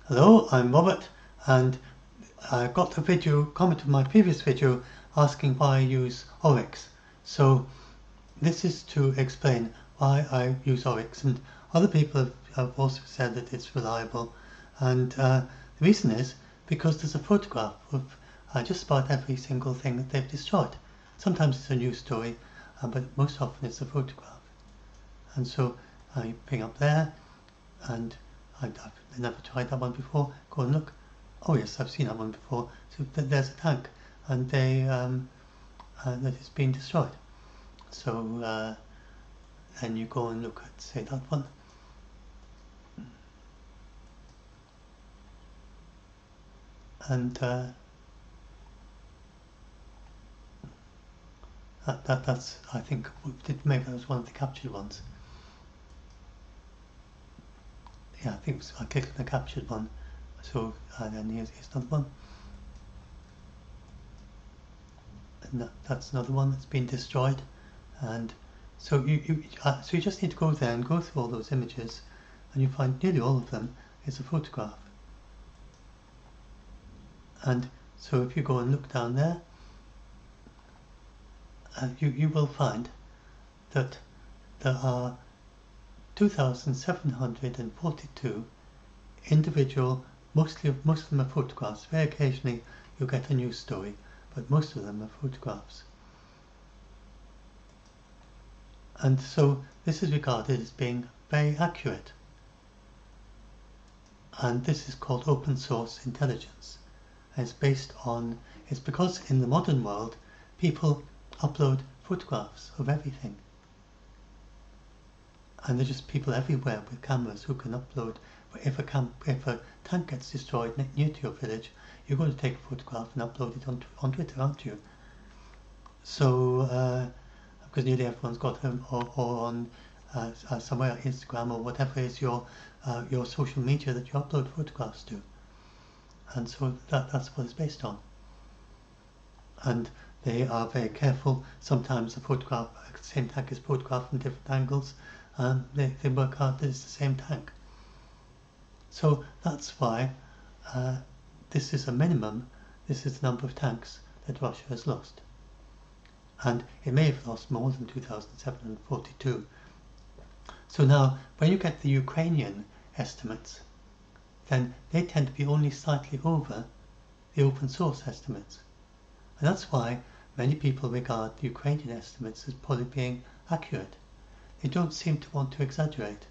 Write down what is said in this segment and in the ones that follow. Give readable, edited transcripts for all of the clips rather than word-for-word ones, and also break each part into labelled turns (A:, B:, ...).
A: Hello, I'm Robert, and I got a comment on my previous video asking why I use Oryx. So this is to explain why I use Oryx, and other people have also said that it's reliable, and the reason is because there's a photograph of just about every single thing that they've destroyed. Sometimes it's a news story, but most often it's a photograph. And so I bring up there, and I've never tried that one before. Go and look. Oh yes, I've seen that one before. So there's a tank, and that it's been destroyed. So then you go and look at, say, that one. And that's, I think, maybe that was one of the captured ones. Yeah, I think I clicked on the captured one. So then here's another one. And that's another one that's been destroyed. And so you just need to go there and go through all those images, and you find nearly all of them is a photograph. And so if you go and look down there, you will find that there are 2,742 individual, most of them are photographs. Very occasionally you'll get a news story, but most of them are photographs. And so this is regarded as being very accurate. And this is called open source intelligence. And it's because in the modern world people upload photographs of everything. And there's just people everywhere with cameras who can upload. If a tank gets destroyed near to your village, you're going to take a photograph and upload it on Twitter, aren't you? So because nearly everyone's got them, or on somewhere, Instagram or whatever is your social media that you upload photographs to. And so that's what it's based on. And they are very careful. Sometimes the same tank is photographed from different angles, and they work out that it's the same tank. So that's why this is a minimum. This is the number of tanks that Russia has lost. And it may have lost more than 2,742. So now, when you get the Ukrainian estimates, then they tend to be only slightly over the open source estimates. And that's why many people regard the Ukrainian estimates as probably being accurate. They don't seem to want to exaggerate.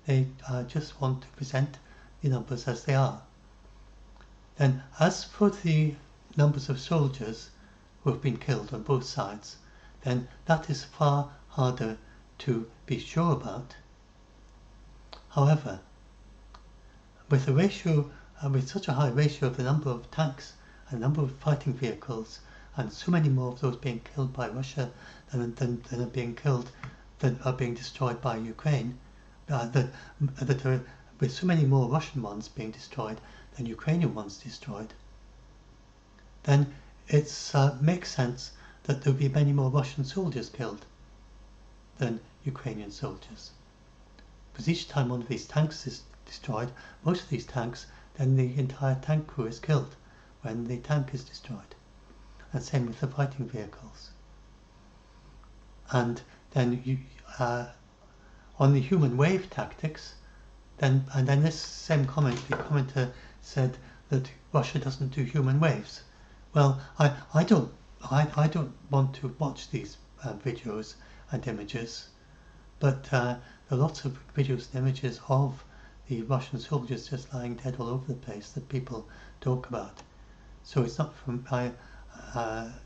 A: They just want to present the numbers as they are. Then, as for the numbers of soldiers who have been killed on both sides, then that is far harder to be sure about. However, with with such a high ratio of the number of tanks and number of fighting vehicles, and so many more of those being killed by Russia than are being killed, that are being destroyed by Ukraine, with so many more Russian ones being destroyed than Ukrainian ones destroyed, then it makes sense that there will be many more Russian soldiers killed than Ukrainian soldiers. Because each time one of these tanks is destroyed, most of these tanks, then the entire tank crew is killed when the tank is destroyed. And same with the fighting vehicles. And then on the human wave tactics, then this same commenter said that Russia doesn't do human waves. Well, I don't want to watch these videos and images, but there are lots of videos and images of the Russian soldiers just lying dead all over the place that people talk about. So it's not from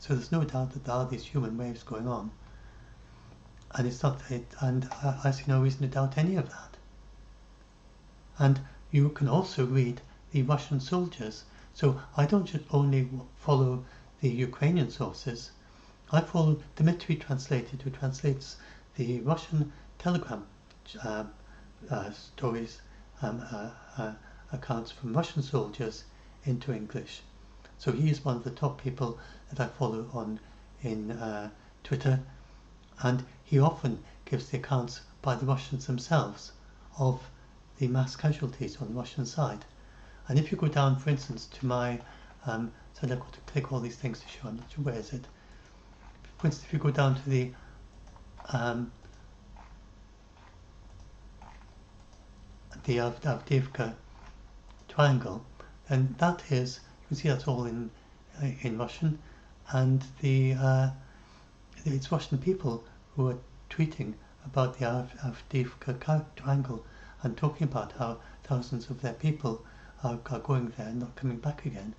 A: so there's no doubt that there are these human waves going on, and I see no reason to doubt any of that. And you can also read the Russian soldiers. So I don't just only follow the Ukrainian sources. I follow Dmitry Translated, who translates the Russian Telegram stories, accounts from Russian soldiers into English. So he is one of the top people that I follow in Twitter, and he often gives the accounts by the Russians themselves of the mass casualties on the Russian side. And if you go down, for instance, to my, so I've got to click all these things to show, I'm not sure, where is it? For instance, if you go down to the Avdiivka triangle, and that is, you can see that's all in Russian, and it's Russian people who are tweeting about the Avdiivka triangle and talking about how thousands of their people are going there and not coming back again.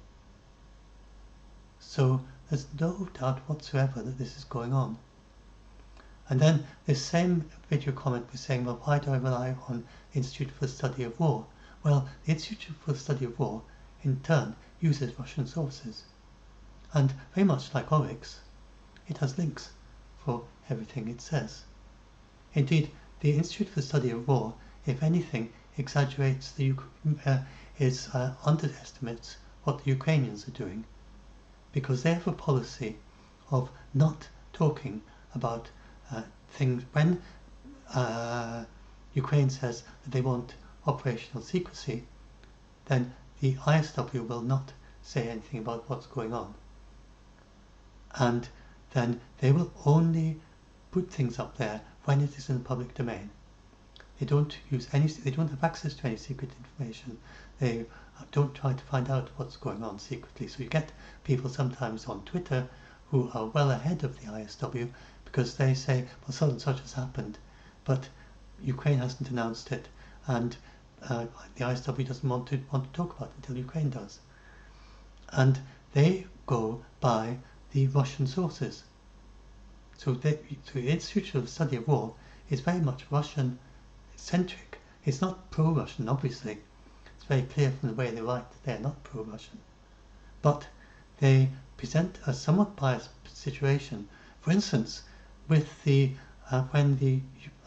A: So there's no doubt whatsoever that this is going on. And then this same video comment was saying, well, why do I rely on Institute for the Study of War? Well, the Institute for the Study of War, in turn, uses Russian sources. And very much like Oryx, it has links for everything it says. Indeed, the Institute for the Study of War, if anything, exaggerates underestimates what the Ukrainians are doing, because they have a policy of not talking about things. When Ukraine says that they want operational secrecy, then the ISW will not say anything about what's going on. And then they will only put things up there when it is in the public domain. They don't they don't have access to any secret information. They don't try to find out what's going on secretly. So you get people sometimes on Twitter who are well ahead of the ISW because they say, well, such and such has happened, but Ukraine hasn't announced it, and the ISW doesn't want to talk about it until Ukraine does. And they go by the Russian sources. So the Institute for the Study of War is very much Russian-centric. It's not pro-Russian, obviously. It's very clear from the way they write that they're not pro-Russian. But they present a somewhat biased situation. For instance, with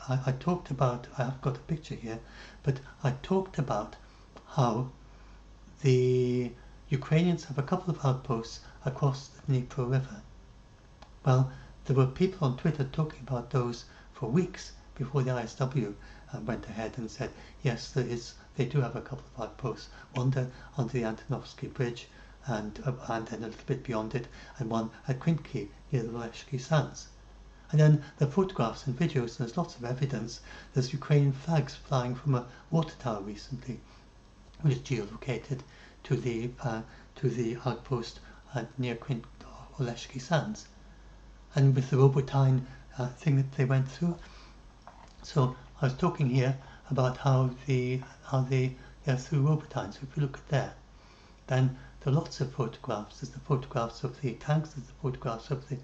A: I talked about, I've got a picture here, but I talked about how the Ukrainians have a couple of outposts across the Dnipro River. Well, there were people on Twitter talking about those for weeks before the ISW went ahead and said, yes, they do have a couple of outposts, one under the Antonovsky Bridge and then a little bit beyond it, and one at Krinky near the Voleshky Sands. And then the photographs and videos, and there's lots of evidence. There's Ukrainian flags flying from a water tower recently, which is geolocated to the outpost near Voleshky Sands. And with the Robotine thing that they went through. So I was talking here about how they're through Robotine. So if you look at there, then there are lots of photographs. There's the photographs of the tanks, there's the photographs of the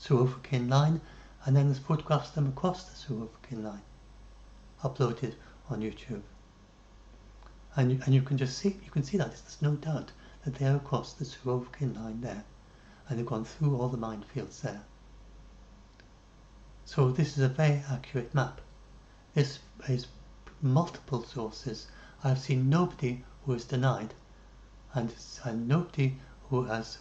A: Surovikin line, and then there's photographs of them across the Surovikin line, uploaded on YouTube. And you can just see, that there's no doubt that they're across the Surovikin line there, and they've gone through all the minefields there. So this is a very accurate map. This is multiple sources. I've seen nobody who has denied, and nobody who has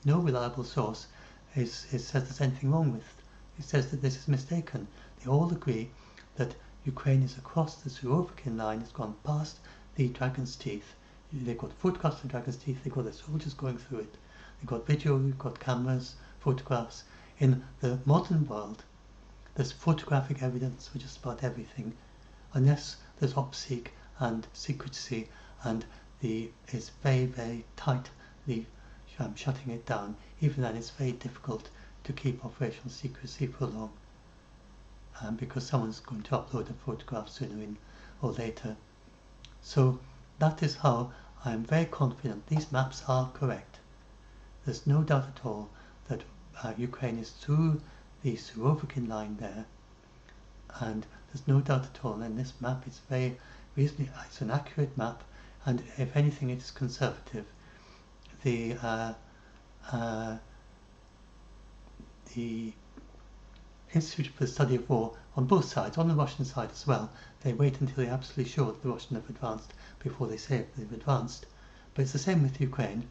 A: no reliable source says there's anything wrong with it. It says that this is mistaken. They all agree that Ukraine is across the Surovikin line, has gone past the Dragon's Teeth. They've got photographs of the Dragon's Teeth, they've got their soldiers going through it. They've got video, they've got cameras, photographs. In the modern world, there's photographic evidence for just about everything, unless there's OPSEC and secrecy, and it's very, very tightly shutting it down. Even then, it's very difficult to keep operational secrecy for long, because someone's going to upload a photograph sooner or later. So that is how I'm very confident these maps are correct. There's no doubt at all that Ukraine is through the Surovikin line there, and there's no doubt at all. And this map is it's an accurate map, and if anything, it is conservative. The Institute for the Study of War, on both sides, on the Russian side as well, they wait until they're absolutely sure that the Russians have advanced before they say they've advanced. But it's the same with Ukraine,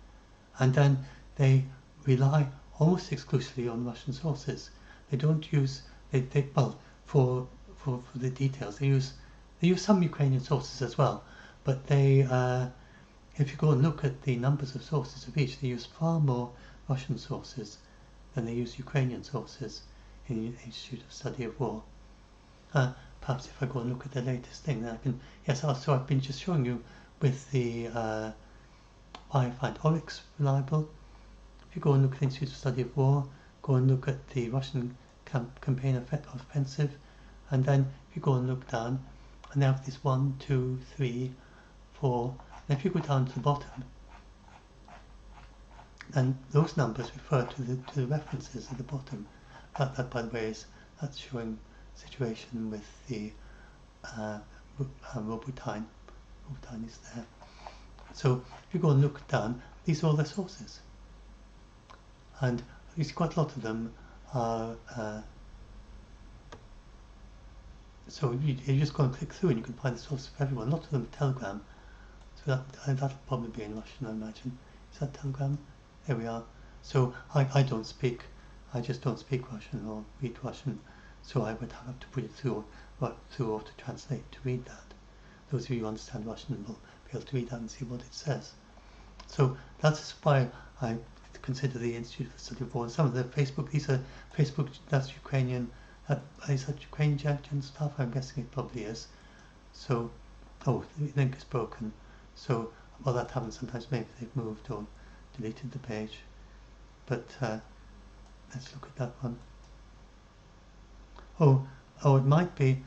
A: and then they rely almost exclusively on Russian sources. They don't use for the details. They use some Ukrainian sources as well, but they if you go and look at the numbers of sources of each, they use far more Russian sources than they use Ukrainian sources in the Institute of Study of War. Perhaps if I go and look at the latest thing, then I can. Yes, so I've been just showing you with the why I find Oryx reliable. If you go and look at the Institute of Study of War, go and look at the Russian campaign offensive, and then if you go and look down, and they have this 1, 2, 3, 4. And if you go down to the bottom, and those numbers refer to the references at the bottom. That by the way that's showing situation with the Robotine. Robotine is there. So if you go and look down, these are all their sources, and you see quite a lot of them are. So you just go and click through, and you can find the sources for everyone. A lot of them are Telegram. So that'll probably be in Russian, I imagine. Is that Telegram? There we are. So I just don't speak Russian or read Russian, so I would have to put it through auto translate to read that. Those of you who understand Russian will be able to read that and see what it says. So that's why I consider the Institute for Study of War. And some of the Facebook, these are Facebook, that's Ukrainian, is that Ukrainian Georgian stuff? I'm guessing it probably is. So, oh, the link is broken. So, well, that happens sometimes. Maybe they've moved or deleted the page. But let's look at that one. Oh, it might be.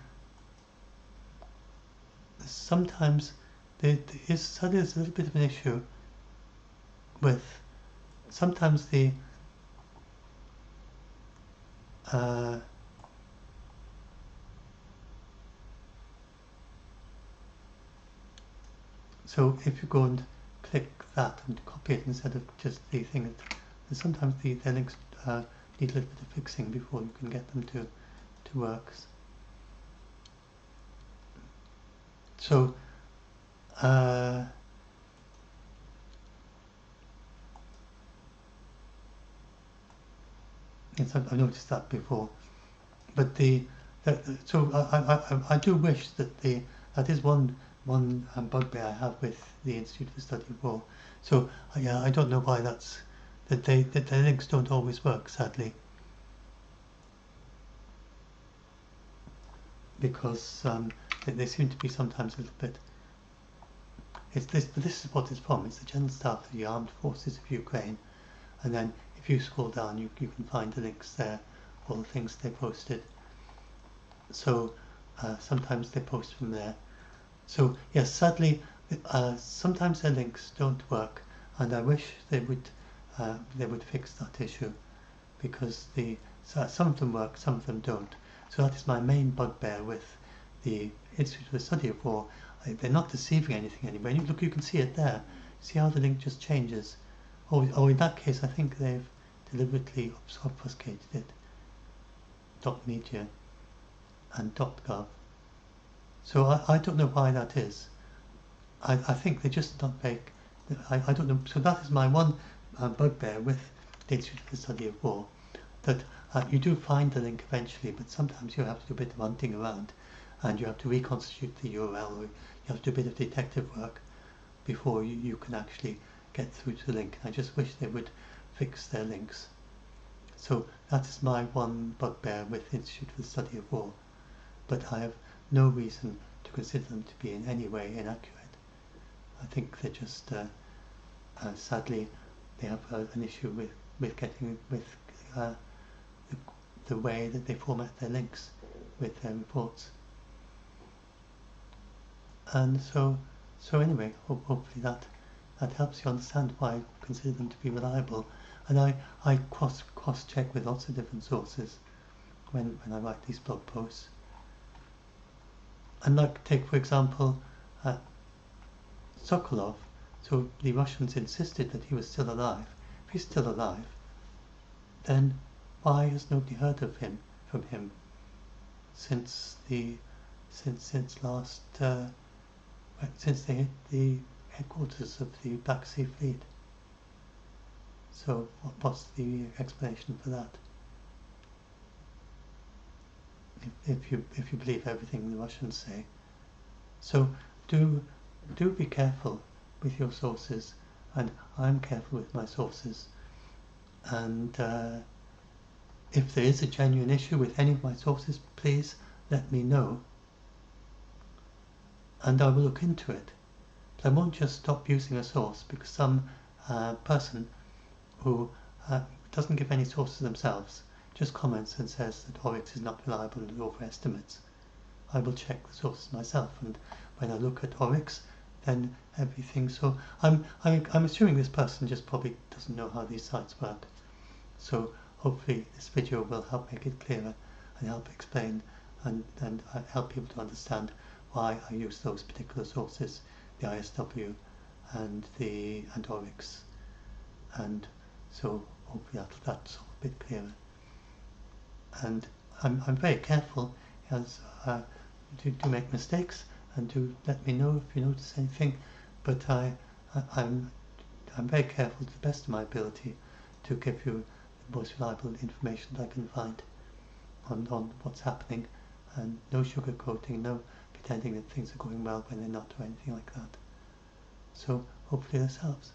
A: Sometimes there is a little bit of an issue with sometimes the so if you go and click that and copy it instead of just the thing, sometimes the links need a little bit of fixing before you can get them to work. So yes, I've noticed that before, but so I do wish that that is one bugbear I have with the Institute for Study of War. So yeah, I don't know why that the links don't always work, sadly, because they seem to be sometimes a little bit. But this is what it's from. It's the General Staff of the Armed Forces of Ukraine, and then if you scroll down, you can find the links there, all the things they posted. So sometimes they post from there. So yes, sadly, sometimes their links don't work, and I wish they would fix that issue, because some of them work, some of them don't. So that is my main bugbear with the Institute for the Study of War. They're not deceiving anything anyway. You can see it there. See how the link just changes. Oh, in that case, I think they've deliberately obfuscated it. .media and .gov. So I don't know why that is. I think they just don't make. I don't know. So that is my one bugbear with the Institute for the Study of War. That you do find the link eventually, but sometimes you have to do a bit of hunting around, and you have to reconstitute the URL, or you have to do a bit of detective work before you can actually get through to the link. I just wish they would fix their links. So that is my one bugbear with the Institute for the Study of War, but I have no reason to consider them to be in any way inaccurate. I think they're just sadly they have an issue with getting with the way that they format their links with their reports. And so anyway, hopefully that helps you understand why I consider them to be reliable. And I cross check with lots of different sources when I write these blog posts. And like, take for example Sokolov. So the Russians insisted that he was still alive. If he's still alive, then why has nobody heard of him from him since they hit the headquarters of the Black Sea Fleet? So what's the explanation for that? If you believe everything the Russians say. So do be careful with your sources, and I'm careful with my sources. And if there is a genuine issue with any of my sources, please let me know, and I will look into it. But I won't just stop using a source because some person who doesn't give any sources themselves just comments and says that Oryx is not reliable and overestimates. I will check the sources myself, and when I look at Oryx, then everything. So I'm assuming this person just probably doesn't know how these sites work. So hopefully this video will help make it clearer and help explain and help people to understand why I use those particular sources, the ISW and Oryx. And so hopefully that's a bit clearer. And I'm very careful as to make mistakes, and to let me know if you notice anything. But I'm very careful to the best of my ability to give you the most reliable information that I can find on what's happening, and no sugarcoating, no pretending that things are going well when they're not, or anything like that. So hopefully this helps.